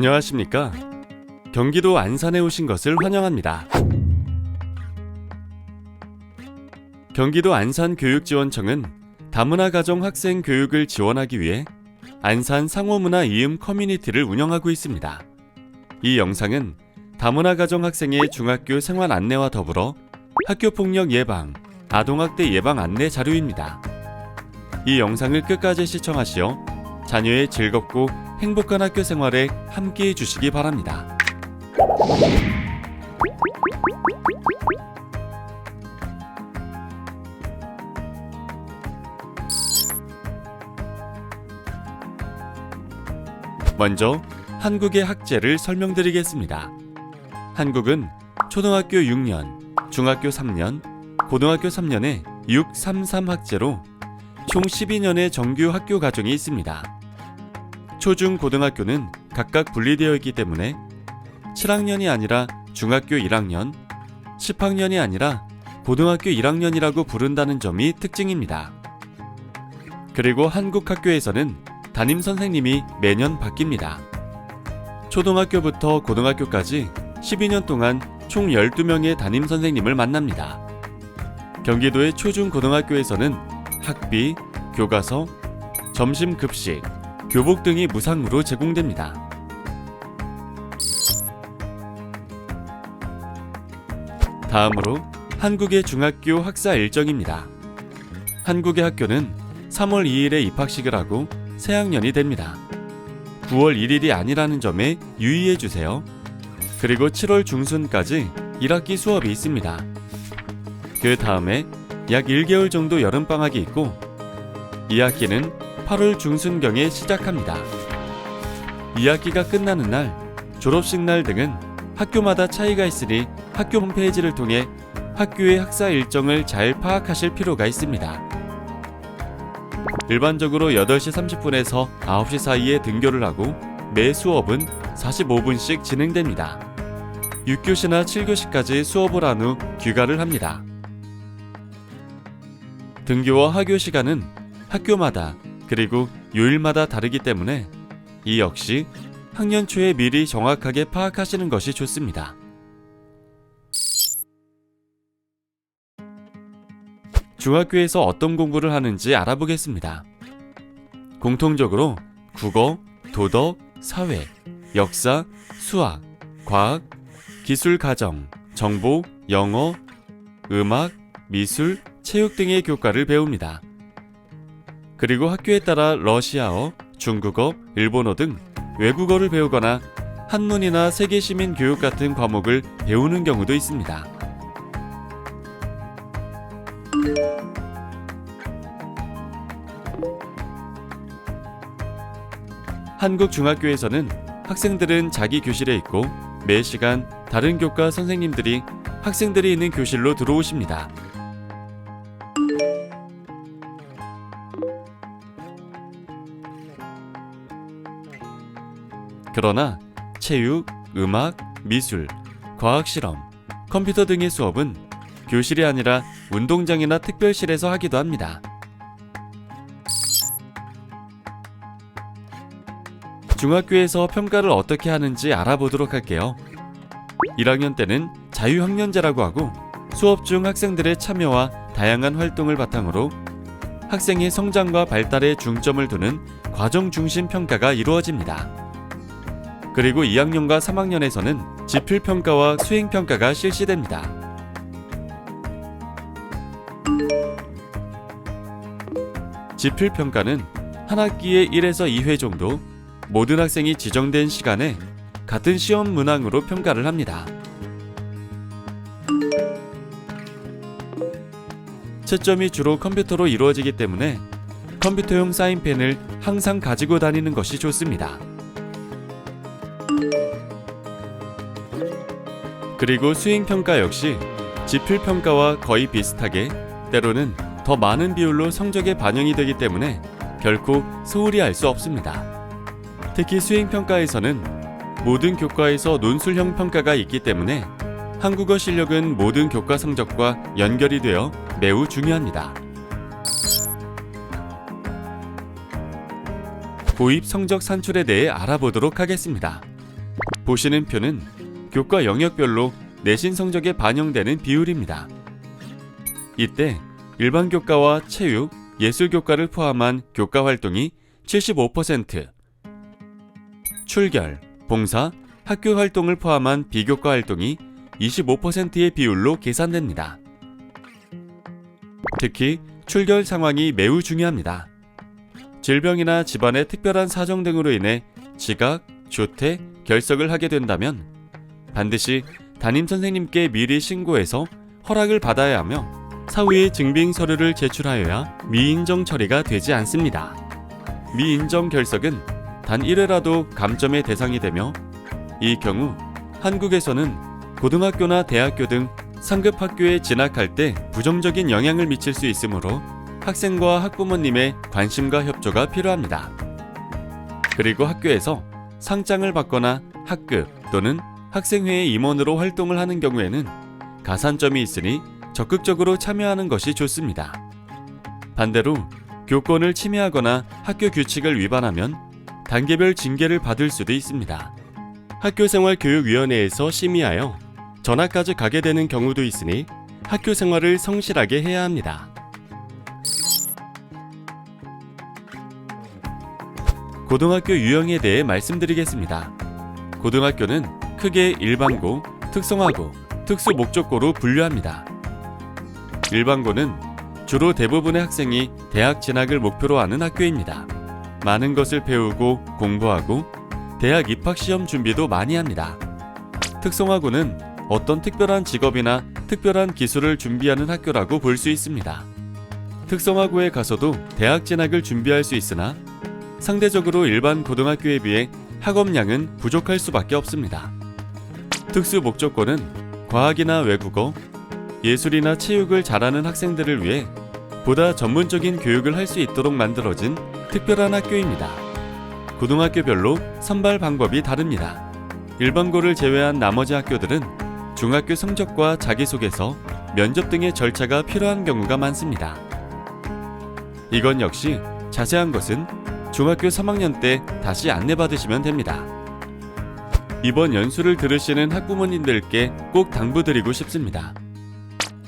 안녕하십니까? 경기도 안산에 오신 것을 환영합니다. 경기도 안산교육지원청은 다문화 가정 학생 교육을 지원하기 위해 안산 상호문화 이음 커뮤니티를 운영하고 있습니다. 이 영상은 다문화 가정 학생의 중학교 생활 안내와 더불어 학교폭력 예방, 아동학대 예방 안내 자료입니다. 이 영상을 끝까지 시청하시어 자녀의 즐겁고 행복한 학교 생활에 함께해 주시기 바랍니다. 먼저 한국의 학제를 설명드리겠습니다. 한국은 초등학교 6년, 중학교 3년, 고등학교 3년의 633 학제로 총 12년의 정규 학교 과정이 있습니다. 초중 고등학교는 각각 분리되어 있기 때문에 7학년이 아니라 중학교 1학년, 10학년이 아니라 고등학교 1학년이라고 부른다는 점이 특징입니다. 그리고 한국 학교에서는 담임 선생님이 매년 바뀝니다. 초등학교부터 고등학교까지 12년 동안 총 12명의 담임 선생님을 만납니다. 경기도의 초중고등학교에서는 학비, 교과서, 점심 급식, 교복 등이 무상으로 제공됩니다. 다음으로 한국의 중학교 학사 일정입니다. 한국의 학교는 3월 2일에 입학식을 하고 새학년이 됩니다. 9월 1일이 아니라는 점에 유의해 주세요. 그리고 7월 중순까지 1학기 수업이 있습니다. 그 다음에 약 1개월 정도 여름방학이 있고 2학기는 8월 중순경에 시작합니다. 2학기가 끝나는 날, 졸업식 날 등은 학교마다 차이가 있으니 학교 홈페이지를 통해 학교의 학사 일정을 잘 파악하실 필요가 있습니다. 일반적으로 8시 30분에서 9시 사이에 등교를 하고 매 수업은 45분씩 진행됩니다. 6교시나 7교시까지 수업을 한 후 귀가를 합니다. 등교와 하교 시간은 학교마다 그리고 요일마다 다르기 때문에 이 역시 학년 초에 미리 정확하게 파악하시는 것이 좋습니다. 중학교에서 어떤 공부를 하는지 알아보겠습니다. 공통적으로 국어, 도덕, 사회, 역사, 수학, 과학, 기술 가정, 정보, 영어, 음악, 미술, 체육 등의 교과를 배웁니다. 그리고 학교에 따라 러시아어, 중국어, 일본어 등 외국어를 배우거나 한문이나 세계시민 교육 같은 과목을 배우는 경우도 있습니다. 한국 중학교에서는 학생들은 자기 교실에 있고 매 시간 다른 교과 선생님들이 학생들이 있는 교실로 들어오십니다. 그러나 체육, 음악, 미술, 과학실험, 컴퓨터 등의 수업은 교실이 아니라 운동장이나 특별실에서 하기도 합니다. 중학교에서 평가를 어떻게 하는지 알아보도록 할게요. 1학년 때는 자유학년제라고 하고 수업 중 학생들의 참여와 다양한 활동을 바탕으로 학생의 성장과 발달에 중점을 두는 과정 중심 평가가 이루어집니다. 그리고 2학년과 3학년에서는 지필평가와 수행평가가 실시됩니다. 지필평가는 한 학기에 1에서 2회 정도 모든 학생이 지정된 시간에 같은 시험 문항으로 평가를 합니다. 채점이 주로 컴퓨터로 이루어지기 때문에 컴퓨터용 사인펜을 항상 가지고 다니는 것이 좋습니다. 그리고 수행평가 역시 지필평가와 거의 비슷하게 때로는 더 많은 비율로 성적에 반영이 되기 때문에 결코 소홀히 할 수 없습니다. 특히 수행평가에서는 모든 교과에서 논술형 평가가 있기 때문에 한국어 실력은 모든 교과 성적과 연결이 되어 매우 중요합니다. 고입 성적 산출에 대해 알아보도록 하겠습니다. 보시는 표는 교과 영역별로 내신 성적에 반영되는 비율입니다. 이때 일반 교과와 체육, 예술 교과를 포함한 교과 활동이 75%, 출결, 봉사, 학교 활동을 포함한 비교과 활동이 25%의 비율로 계산됩니다. 특히 출결 상황이 매우 중요합니다. 질병이나 집안의 특별한 사정 등으로 인해 지각, 조퇴, 결석을 하게 된다면 반드시 담임선생님께 미리 신고해서 허락을 받아야 하며 사후에 증빙 서류를 제출하여야 미인정 처리가 되지 않습니다. 미인정 결석은 단 1회라도 감점의 대상이 되며 이 경우 한국에서는 고등학교나 대학교 등 상급 학교에 진학할 때 부정적인 영향을 미칠 수 있으므로 학생과 학부모님의 관심과 협조가 필요합니다. 그리고 학교에서 상장을 받거나 학급 또는 학생회의 임원으로 활동을 하는 경우에는 가산점이 있으니 적극적으로 참여하는 것이 좋습니다. 반대로 교권을 침해하거나 학교 규칙을 위반하면 단계별 징계를 받을 수도 있습니다. 학교생활교육위원회에서 심의하여 전학까지 가게 되는 경우도 있으니 학교 생활을 성실하게 해야 합니다. 고등학교 유형에 대해 말씀드리겠습니다. 고등학교는 크게 일반고, 특성화고, 특수목적고로 분류합니다. 일반고는 주로 대부분의 학생이 대학 진학을 목표로 하는 학교입니다. 많은 것을 배우고 공부하고 대학 입학시험 준비도 많이 합니다. 특성화고는 어떤 특별한 직업이나 특별한 기술을 준비하는 학교라고 볼 수 있습니다. 특성화고에 가서도 대학 진학을 준비할 수 있으나 상대적으로 일반 고등학교에 비해 학업량은 부족할 수밖에 없습니다. 특수목적고는 과학이나 외국어, 예술이나 체육을 잘하는 학생들을 위해 보다 전문적인 교육을 할 수 있도록 만들어진 특별한 학교입니다. 고등학교별로 선발 방법이 다릅니다. 일반고를 제외한 나머지 학교들은 중학교 성적과 자기소개서, 면접 등의 절차가 필요한 경우가 많습니다. 이건 역시 자세한 것은 중학교 3학년 때 다시 안내받으시면 됩니다. 이번 연수를 들으시는 학부모님들께 꼭 당부드리고 싶습니다.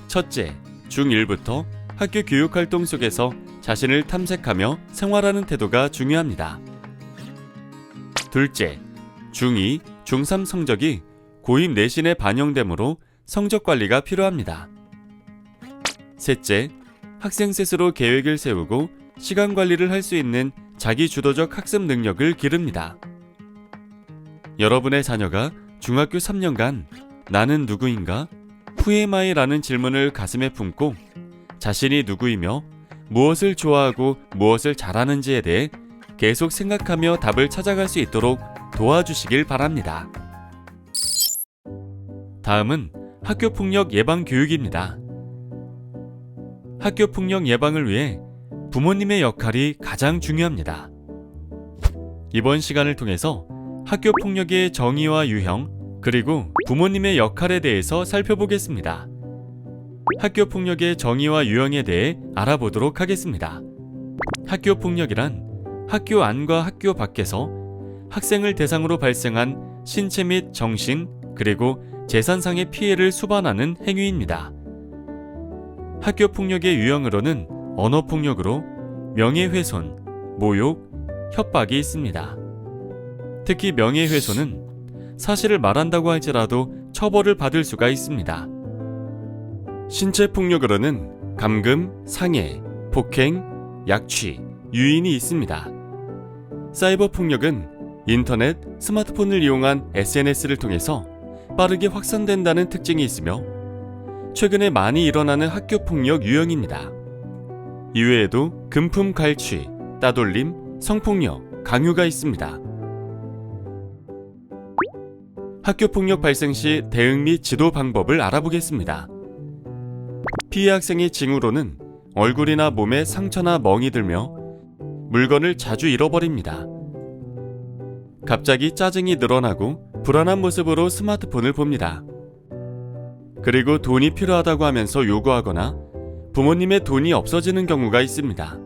첫째, 중1부터 학교 교육활동 속에서 자신을 탐색하며 생활하는 태도가 중요합니다. 둘째, 중2, 중3 성적이 고입 내신에 반영되므로 성적 관리가 필요합니다. 셋째, 학생 스스로 계획을 세우고 시간 관리를 할 수 있는 자기주도적 학습 능력을 기릅니다. 여러분의 자녀가 중학교 3년간 나는 누구인가? WhoamI라는 질문을 가슴에 품고 자신이 누구이며 무엇을 좋아하고 무엇을 잘하는지에 대해 계속 생각하며 답을 찾아갈 수 있도록 도와주시길 바랍니다. 다음은 학교폭력 예방 교육입니다. 학교폭력 예방을 위해 부모님의 역할이 가장 중요합니다. 이번 시간을 통해서 학교폭력의 정의와 유형, 그리고 부모님의 역할에 대해서 살펴보겠습니다. 학교폭력의 정의와 유형에 대해 알아보도록 하겠습니다. 학교폭력이란 학교 안과 학교 밖에서 학생을 대상으로 발생한 신체 및 정신, 그리고 재산상의 피해를 수반하는 행위입니다. 학교폭력의 유형으로는 언어폭력으로 명예훼손, 모욕, 협박이 있습니다. 특히 명예훼손은 사실을 말한다고 할지라도 처벌을 받을 수가 있습니다. 신체폭력으로는 감금, 상해, 폭행, 약취, 유인이 있습니다. 사이버폭력은 인터넷, 스마트폰을 이용한 SNS를 통해서 빠르게 확산된다는 특징이 있으며 최근에 많이 일어나는 학교폭력 유형입니다. 이외에도 금품 갈취, 따돌림, 성폭력, 강요가 있습니다. 학교폭력 발생 시 대응 및 지도 방법을 알아보겠습니다. 피해 학생의 징후로는 얼굴이나 몸에 상처나 멍이 들며 물건을 자주 잃어버립니다. 갑자기 짜증이 늘어나고 불안한 모습으로 스마트폰을 봅니다. 그리고 돈이 필요하다고 하면서 요구하거나 부모님의 돈이 없어지는 경우가 있습니다.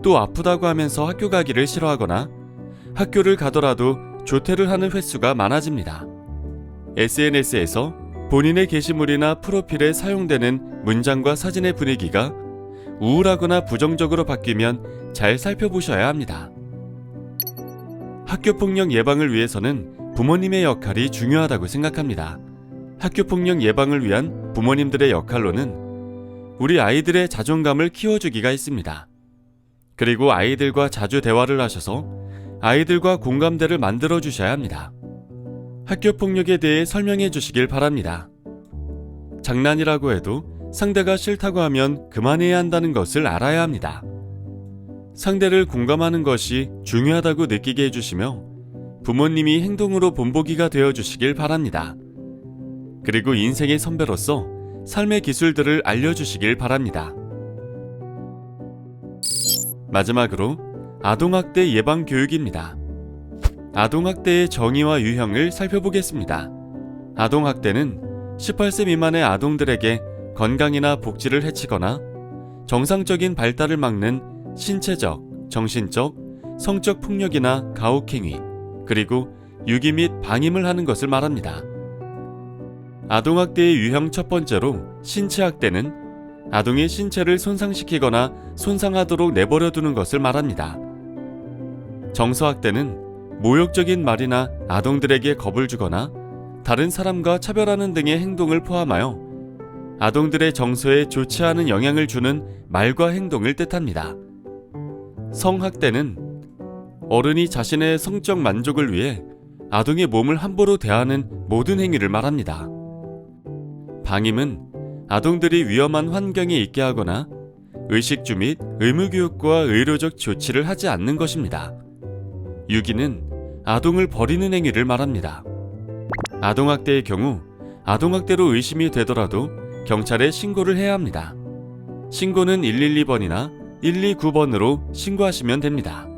또 아프다고 하면서 학교 가기를 싫어하거나 학교를 가더라도 조퇴를 하는 횟수가 많아집니다. SNS에서 본인의 게시물이나 프로필에 사용되는 문장과 사진의 분위기가 우울하거나 부정적으로 바뀌면 잘 살펴보셔야 합니다. 학교폭력 예방을 위해서는 부모님의 역할이 중요하다고 생각합니다. 학교폭력 예방을 위한 부모님들의 역할로는 우리 아이들의 자존감을 키워주기가 있습니다. 그리고 아이들과 자주 대화를 하셔서 아이들과 공감대를 만들어 주셔야 합니다. 학교폭력에 대해 설명해 주시길 바랍니다. 장난이라고 해도 상대가 싫다고 하면 그만해야 한다는 것을 알아야 합니다. 상대를 공감하는 것이 중요하다고 느끼게 해주시며 부모님이 행동으로 본보기가 되어 주시길 바랍니다. 그리고 인생의 선배로서 삶의 기술들을 알려주시길 바랍니다. 마지막으로 아동학대 예방 교육입니다. 아동학대의 정의와 유형을 살펴보겠습니다. 아동학대는 18세 미만의 아동들에게 건강이나 복지를 해치거나 정상적인 발달을 막는 신체적, 정신적, 성적 폭력이나 가혹행위, 그리고 유기 및 방임을 하는 것을 말합니다. 아동학대의 유형 첫 번째로 신체학대는 아동의 신체를 손상시키거나 손상하도록 내버려두는 것을 말합니다. 정서학대는 모욕적인 말이나 아동들에게 겁을 주거나 다른 사람과 차별하는 등의 행동을 포함하여 아동들의 정서에 좋지 않은 영향을 주는 말과 행동을 뜻합니다. 성학대는 어른이 자신의 성적 만족을 위해 아동의 몸을 함부로 대하는 모든 행위를 말합니다. 방임은 아동들이 위험한 환경에 있게 하거나 의식주 및 의무교육과 의료적 조치를 하지 않는 것입니다. 유기는 아동을 버리는 행위를 말합니다. 아동학대의 경우 아동학대로 의심이 되더라도 경찰에 신고를 해야 합니다. 신고는 112번이나 129번으로 신고하시면 됩니다.